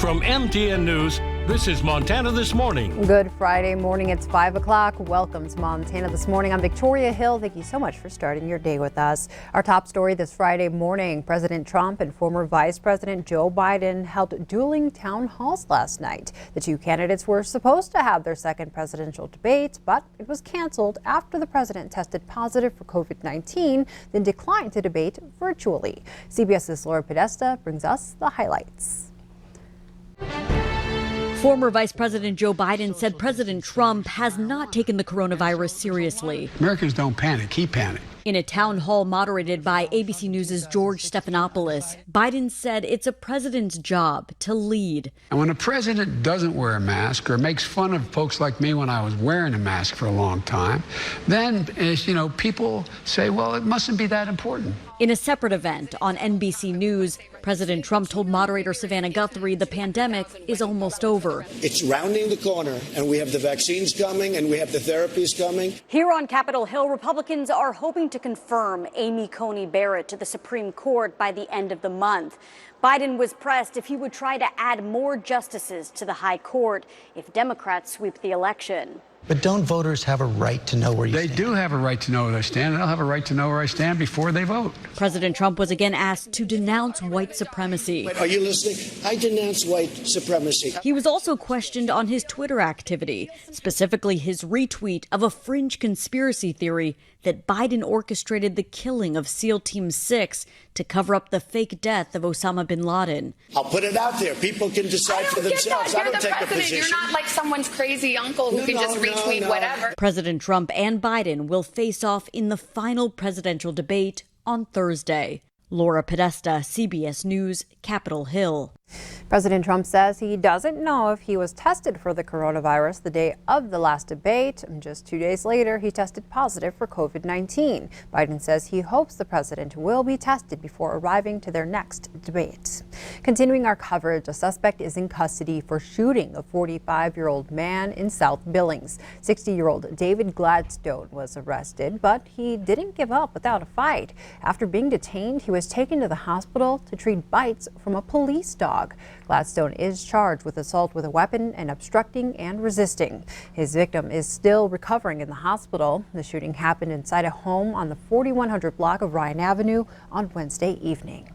From MTN News, this is Montana This Morning. Good Friday morning. It's 5 o'clock. Welcome to Montana This Morning. I'm Victoria Hill. Thank you so much for starting your day with us. Our top story this Friday morning, President Trump and former Vice President Joe Biden held dueling town halls last night. The two candidates were supposed to have their second presidential debate, but it was canceled after the president tested positive for COVID-19, then declined to debate virtually. CBS's Laura Podesta brings us the highlights. Former Vice President Joe Biden said President Trump has not taken the coronavirus seriously. Americans don't panic, he panicked. In a town hall moderated by ABC News' George Stephanopoulos, Biden said it's a president's job to lead. And when a president doesn't wear a mask or makes fun of folks like me when I was wearing a mask for a long time, then, people say, well, it mustn't be that important. In a separate event on NBC News, President Trump told moderator Savannah Guthrie the pandemic is almost over. It's rounding the corner, and we have the vaccines coming, and we have the therapies coming. Here on Capitol Hill, Republicans are hoping to confirm Amy Coney Barrett to the Supreme Court by the end of the month. Biden was pressed if he would try to add more justices to the high court if Democrats sweep the election. But don't voters have a right to know where you stand? They do have a right to know where they stand, and they'll have a right to know where I stand before they vote. President Trump was again asked to denounce white supremacy. Are you listening? I denounce white supremacy. He was also questioned on his Twitter activity, specifically his retweet of a fringe conspiracy theory that Biden orchestrated the killing of SEAL Team 6 to cover up the fake death of Osama bin Laden. I'll put it out there. People can decide for themselves. I don't take a position. You're not like someone's crazy uncle who can just retweet whatever. President Trump and Biden will face off in the final presidential debate on Thursday. Laura Podesta, CBS News, Capitol Hill. President Trump says he doesn't know if he was tested for the coronavirus the day of the last debate. And just 2 days later, he tested positive for COVID-19. Biden says he hopes the president will be tested before arriving to their next debate. Continuing our coverage, a suspect is in custody for shooting a 45-year-old man in South Billings. 60-year-old David Gladstone was arrested, but he didn't give up without a fight. After being detained, he was taken to the hospital to treat bites from a police dog. Gladstone is charged with assault with a weapon and obstructing and resisting. His victim is still recovering in the hospital. The shooting happened inside a home on the 4100 block of Ryan Avenue on Wednesday evening.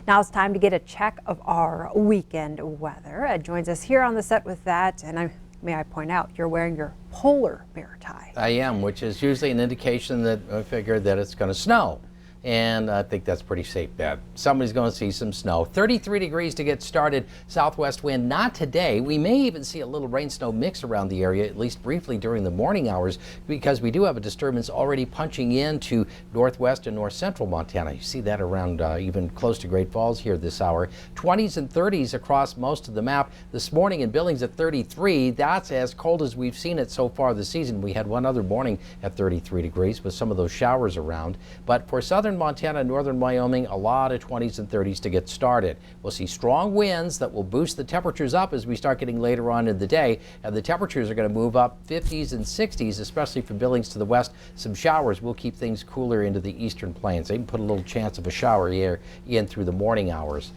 Now it's time to get a check of our weekend weather. Ed joins us here on the set with that, and may I point out, you're wearing your polar bear tie. I am, which is usually an indication that I figured that it's going to snow. And I think that's pretty safe bet. Somebody's going to see some snow. 33 degrees to get started. Southwest wind, not today. We may even see a little rain-snow mix around the area, at least briefly during the morning hours, because we do have a disturbance already punching into northwest and north central Montana. You see that around even close to Great Falls here this hour. 20s and 30s across most of the map. This morning in Billings at 33. That's as cold as we've seen it so far this season. We had one other morning at 33 degrees with some of those showers around. But for southern Montana, northern Wyoming, a lot of 20s and 30s to get started. We'll see strong winds that will boost the temperatures up as we start getting later on in the day, and the temperatures are going to move up 50s and 60s, especially from Billings to the west. Some showers will keep things cooler into the eastern plains. They can put a little chance of a shower here in through the morning hours.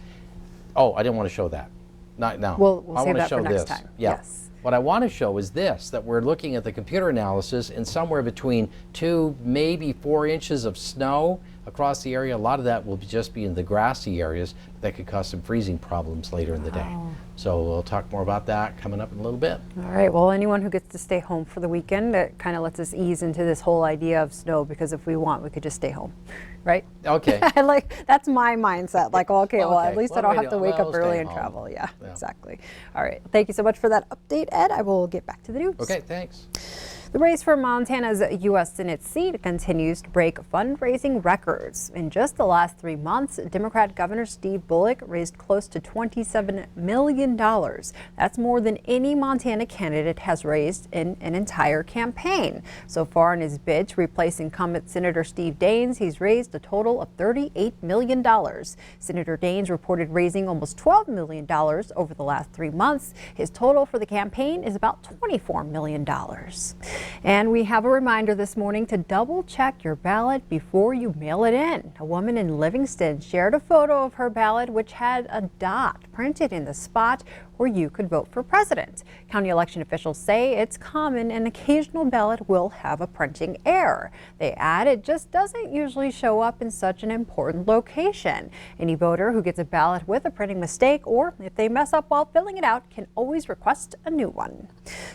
Oh, I didn't want to show that. Not now. We'll I save want to that show for next this. time. Yeah. Yes. What I want to show is this, that we're looking at the computer analysis and somewhere between 2, maybe 4 inches of snow across the area. A lot of that will just be in the grassy areas that could cause some freezing problems later in the day. So we'll talk more about that coming up in a little bit. All right. Well, anyone who gets to stay home for the weekend, it kind of lets us ease into this whole idea of snow, because if we want, we could just stay home, right? Okay. That's my mindset. Like, okay, well, at least I don't have to wake up early and home. travel. Yeah, exactly. All right. Thank you so much for that update, Ed. I will get back to the news. Okay, thanks. The race for Montana's U.S. Senate seat continues to break fundraising records. In just the last 3 months, Democrat Governor Steve Bullock raised close to $27 million. That's more than any Montana candidate has raised in an entire campaign. So far in his bid to replace incumbent Senator Steve Daines, he's raised a total of $38 million. Senator Daines reported raising almost $12 million over the last 3 months. His total for the campaign is about $24 million. And we have a reminder this morning to double check your ballot before you mail it in. A woman in Livingston shared a photo of her ballot which had a dot printed in the spot where you could vote for president. County election officials say it's common an occasional ballot will have a printing error. They add it just doesn't usually show up in such an important location. Any voter who gets a ballot with a printing mistake or if they mess up while filling it out can always request a new one.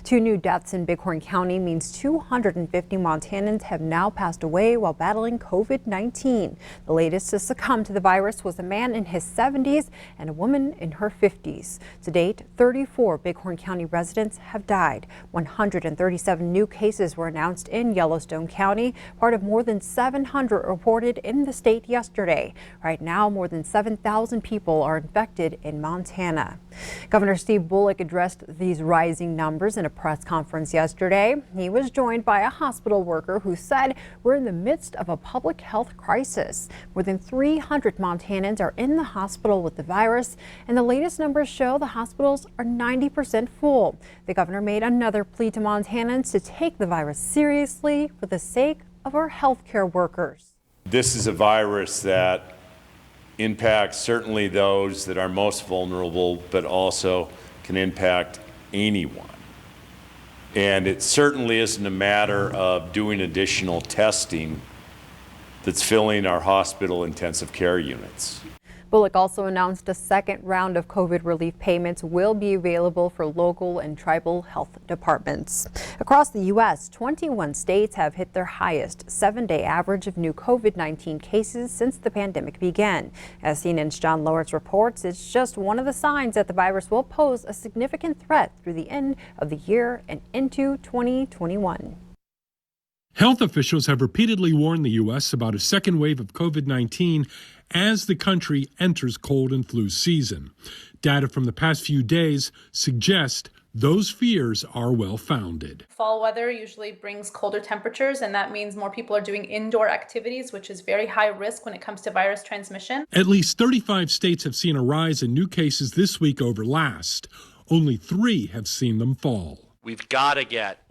2 new deaths in Bighorn County means 250 Montanans have now passed away while battling COVID-19. The latest to succumb to the virus was a man in his 70s and a woman in her 50s. To date, 34 Bighorn County residents have died. 137 new cases were announced in Yellowstone County, part of more than 700 reported in the state yesterday. Right now, more than 7,000 people are infected in Montana. Governor Steve Bullock addressed these rising numbers in a press conference yesterday. He was joined by a hospital worker who said we're in the midst of a public health crisis. More than 300 Montanans are in the hospital with the virus, and the latest numbers show the hospitals are 90% full. The governor made another plea to Montanans to take the virus seriously for the sake of our healthcare workers. This is a virus that impacts certainly those that are most vulnerable, but also can impact anyone. And it certainly isn't a matter of doing additional testing that's filling our hospital intensive care units. Bullock also announced a second round of COVID relief payments will be available for local and tribal health departments. Across the U.S., 21 states have hit their highest 7-day average of new COVID-19 cases since the pandemic began. As CNN's John Lawrence reports, it's just one of the signs that the virus will pose a significant threat through the end of the year and into 2021. Health officials have repeatedly warned the U.S. about a second wave of COVID-19 as the country enters cold and flu season. Data from the past few days suggest those fears are well-founded. Fall weather usually brings colder temperatures, and that means more people are doing indoor activities, which is very high risk when it comes to virus transmission. At least 35 states have seen a rise in new cases this week over last. Only 3 have seen them fall. We've got to get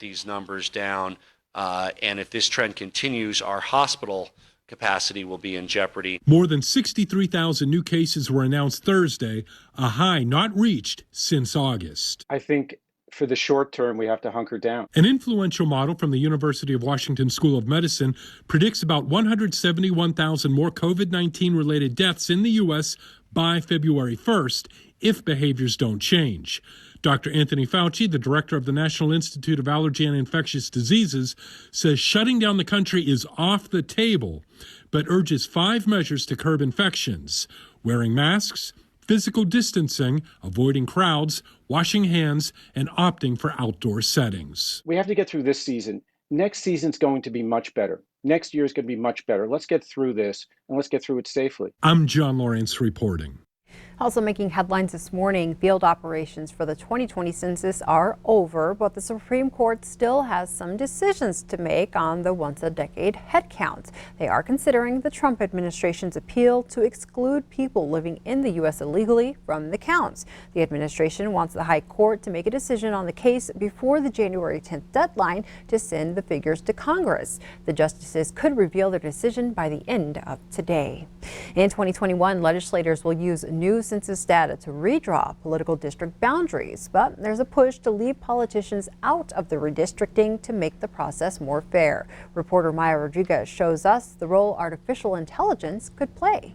these numbers down, and if this trend continues, our hospital capacity will be in jeopardy. More than 63,000 new cases were announced Thursday, a high not reached since August. I think for the short term, we have to hunker down. An influential model from the University of Washington School of Medicine predicts about 171,000 more COVID-19 related deaths in the U.S. by February 1st if behaviors don't change. Dr. Anthony Fauci, the director of the National Institute of Allergy and Infectious Diseases, says shutting down the country is off the table, but urges 5 measures to curb infections: wearing masks, physical distancing, avoiding crowds, washing hands, and opting for outdoor settings. We have to get through this season. Next season's going to be much better. Next year is going to be much better. Let's get through this, and let's get through it safely. I'm John Lawrence reporting. Also making headlines this morning, field operations for the 2020 census are over, but the Supreme Court still has some decisions to make on the once-a-decade head count. They are considering the Trump administration's appeal to exclude people living in the U.S. illegally from the counts. The administration wants the High Court to make a decision on the case before the January 10th deadline to send the figures to Congress. The justices could reveal their decision by the end of today. In 2021, legislators will use new census data to redraw political district boundaries, but there's a push to leave politicians out of the redistricting to make the process more fair. Reporter Maya Rodriguez shows us the role artificial intelligence could play.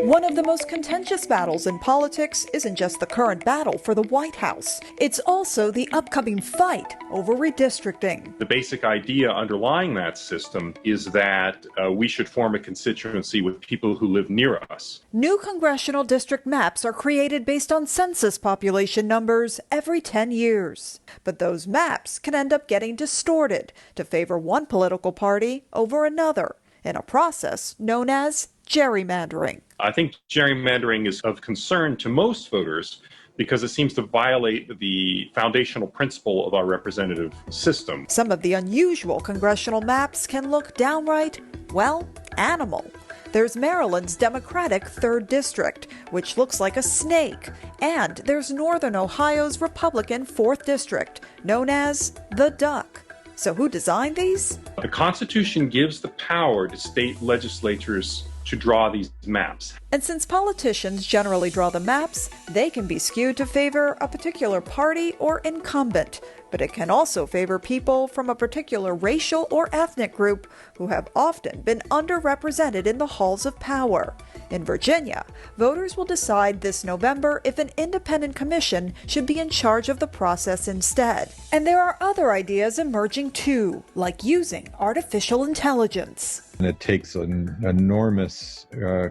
One of the most contentious battles in politics isn't just the current battle for the White House. It's also the upcoming fight over redistricting. The basic idea underlying that system is that we should form a constituency with people who live near us. New congressional district maps are created based on census population numbers every 10 years. But those maps can end up getting distorted to favor one political party over another in a process known as gerrymandering. I think gerrymandering is of concern to most voters because it seems to violate the foundational principle of our representative system. Some of the unusual congressional maps can look downright, well, animal. There's Maryland's Democratic 3rd District, which looks like a snake. And there's Northern Ohio's Republican 4th District, known as the Duck. So who designed these? The Constitution gives the power to state legislatures to draw these maps. And since politicians generally draw the maps, they can be skewed to favor a particular party or incumbent. But it can also favor people from a particular racial or ethnic group who have often been underrepresented in the halls of power. In Virginia, voters will decide this November if an independent commission should be in charge of the process instead. And there are other ideas emerging too, like using artificial intelligence. And it takes an enormous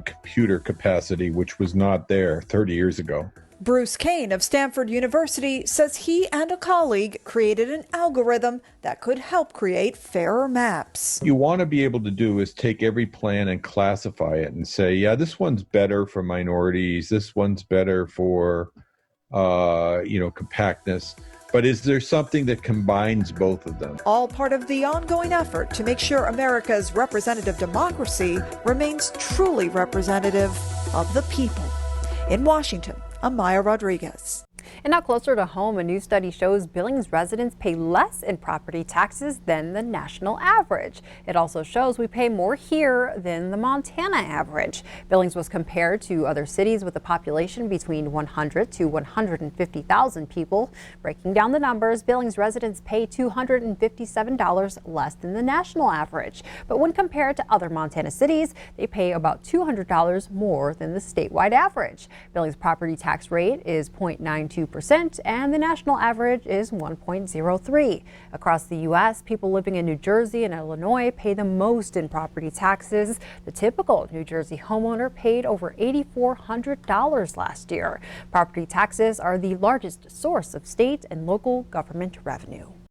computer capacity, which was not there 30 years ago. Bruce Kane of Stanford University says he and a colleague created an algorithm that could help create fairer maps. What you want to be able to do is take every plan and classify it and say, yeah, this one's better for minorities, this one's better for, compactness. But is there something that combines both of them? All part of the ongoing effort to make sure America's representative democracy remains truly representative of the people. In Washington, I'm Maya Rodriguez. And now closer to home, a new study shows Billings residents pay less in property taxes than the national average. It also shows we pay more here than the Montana average. Billings was compared to other cities with a population between 100 to 150,000 people. Breaking down the numbers, Billings residents pay $257 less than the national average. But when compared to other Montana cities, they pay about $200 more than the statewide average. Billings' property tax rate is 0.92%, and the national average is 1.03. Across the U.S., people living in New Jersey and Illinois pay the most in property taxes. The typical New Jersey homeowner paid over $8,400 last year. Property taxes are the largest source of state and local government revenue.